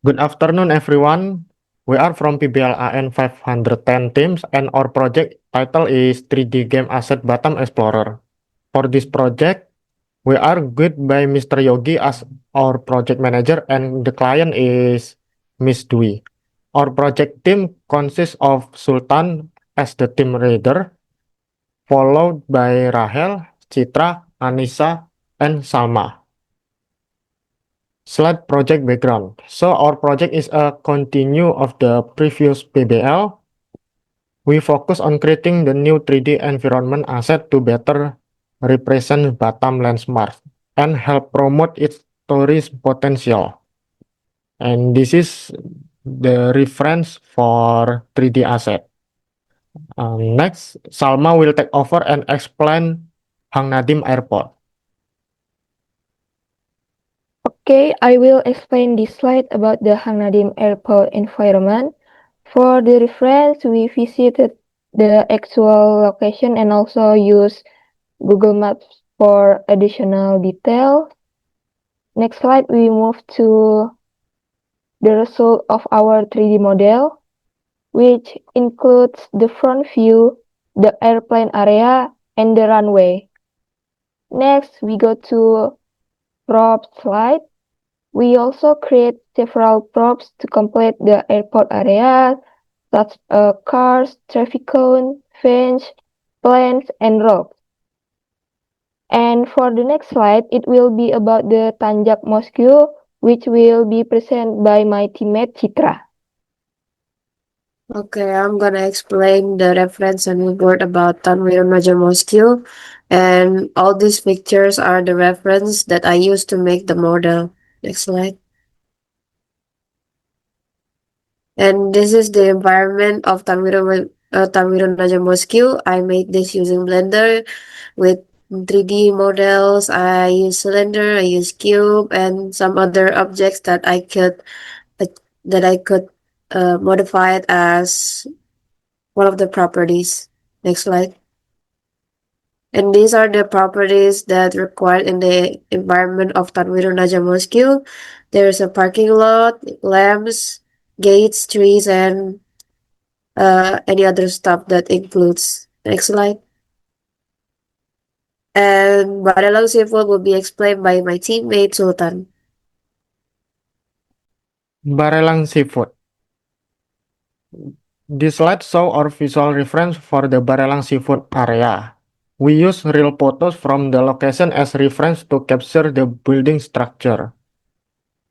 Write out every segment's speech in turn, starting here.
Good afternoon, everyone. We are from PBLAN 510 teams, and our project title is 3D Game Asset Batam Explorer. For this project, we are guided by Mr. Yogi as our project manager, and the client is Miss Dwi. Our project team consists of Sultan as the team leader, followed by Rahel, Citra, Anissa, and Salma. Slide project background. So our project is a continue of the previous PBL. We focus on creating the new 3D environment asset to better represent Batam landmark and help promote its tourist potential. And this is the reference for 3D asset. Next, Salma will take over and explain Hang Nadim Airport. Okay, I will explain this slide about the Hang Nadim Airport environment. For the reference, we visited the actual location and also use Google Maps for additional detail. Next slide, we move to the result of our 3D model, which includes the front view, the airplane area, and the runway. Next, we go to prop slide. We also create several props to complete the airport area, such as cars, traffic cone, fence, planes, and ropes. And for the next slide, it will be about the Tanjak Mosque, which will be presented by my teammate Citra. Okay, I'm gonna explain the reference and word about Tanwir Raja Mosque, and all these pictures are the reference that I used to make the model. Next slide. And this is the environment of Tanwir Raja Mosque. I made this using Blender with 3D models. I use cylinder, I use cube, and some other objects that I could modify it as one of the properties. Next slide. And these are the properties that required in the environment of Tanwir Raja Mosque. There's a parking lot, lamps, gates, trees, and any other stuff that includes. Next slide. And Baralang Seafood will be explained by my teammate Sultan. Barelang Seafood. This slide shows our visual reference for the Barelang Seafood area. We use real photos from the location as reference to capture the building structure.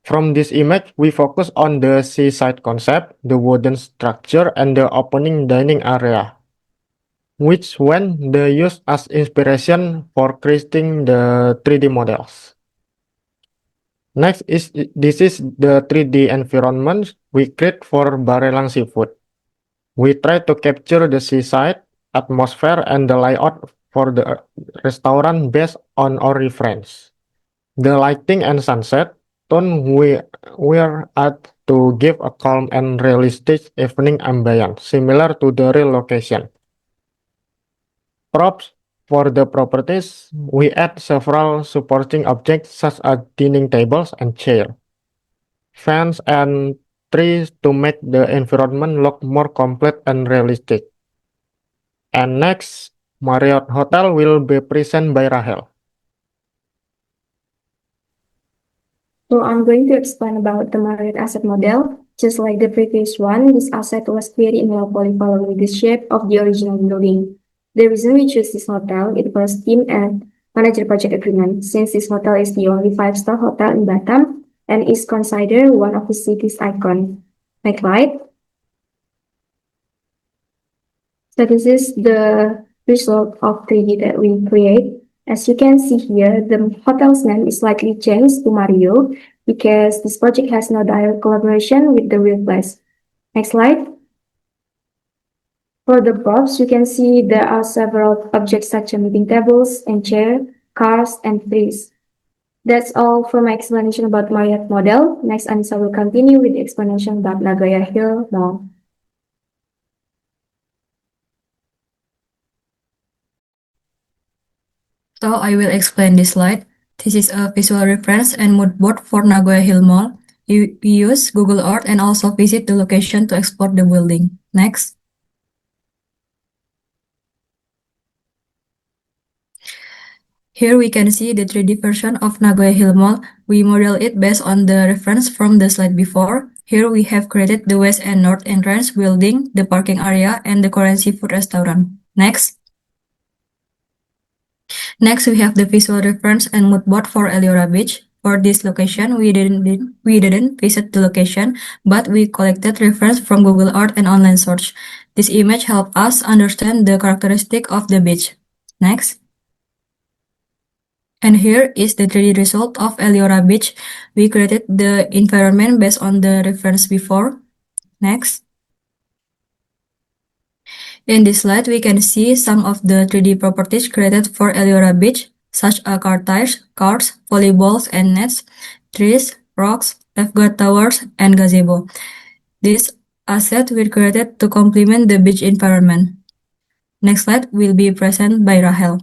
From this image, we focus on the seaside concept, the wooden structure, and the opening dining area, which when they used as inspiration for creating the 3D models. Next this is the 3D environment we create for Barelang Seafood. We try to capture the seaside atmosphere and the layout for the restaurant based on our reference. The lighting and sunset tone we're at to give a calm and realistic evening ambience, similar to the real location. Props for the properties, we add several supporting objects such as dining tables and chairs, fans, and trees to make the environment look more complete and realistic. And next, Marriott Hotel will be presented by Rahel. So I'm going to explain about the Marriott asset model. Just like the previous one, this asset was created in Monopoly following the shape of the original building. The reason we choose this hotel is for team and manager project agreement, since this hotel is the only 5-star hotel in Batam and is considered one of the city's icon. Next slide. So this is the result of 3D that we create. As you can see here, the hotel's name is slightly changed to Mario because this project has no direct collaboration with the real place. Next slide. For the props, you can see there are several objects such as meeting tables and chairs, cars, and trees. That's all for my explanation about Marriott model. Next, Anissa will continue with the explanation about Nagoya Hill Mall. So I will explain this slide. This is a visual reference and mood board for Nagoya Hill Mall. We use Google Earth and also visit the location to explore the building. Next. Here we can see the 3D version of Nagoya Hill Mall. We model it based on the reference from the slide before. Here we have created the west and north entrance building, the parking area, and the Korean seafood restaurant. Next. Next, we have the visual reference and mood board for Eliora Beach. For this location, we didn't visit the location, but we collected reference from Google Earth and online search. This image helped us understand the characteristic of the beach. Next. And here is the 3D result of Eliora Beach. We created the environment based on the reference before. Next. In this slide, we can see some of the 3D properties created for Eliora Beach, such as car tires, cars, volleyballs and nets, trees, rocks, lifeguard towers, and gazebo. These assets were created to complement the beach environment. Next slide will be presented by Rahel.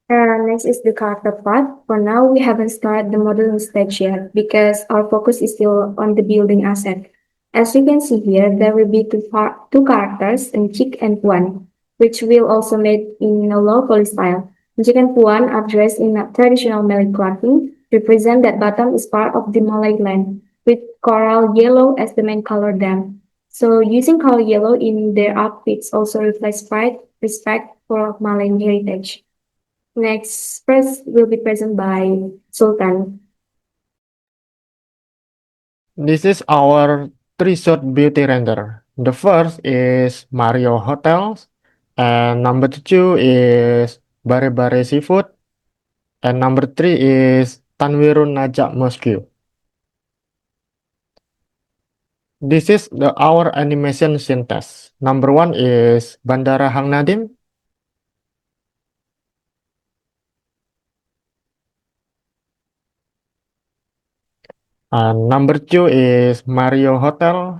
Next is the character part. For now, we haven't started the modeling stage yet because our focus is still on the building asset. As you can see here, there will be two characters, Encik and Puan, which will also made in a low poly style. Encik and Puan are dressed in a traditional Malay clothing, represent that Batam is part of the Malay land, with coral yellow as the main color them. So using color yellow in their outfits also reflects pride, respect for Malay heritage. Next press will be present by Sultan. This is our three-shot beauty render. The first is Mario Hotels, and number two is Bare Bare Seafood, and number three is Tanwirun Najak Mosque. This is our animation scene test. Number one is Bandara Hang Nadim. And number two is Mario Hotel.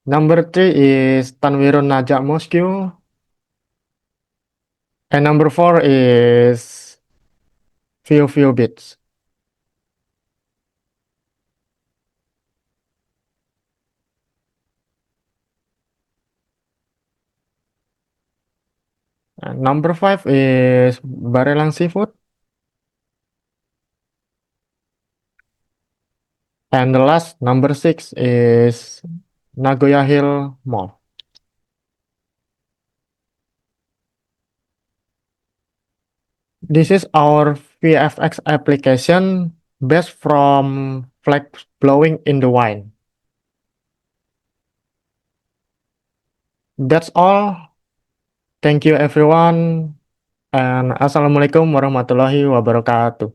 Number three is Tanwirun Najak Mosque. And number four is View Beach. And number five is Barelang Seafood. And the last, number six, is Nagoya Hill Mall. This is our VFX application based from flags blowing in the wind. That's all. Thank you everyone. And Assalamualaikum warahmatullahi wabarakatuh.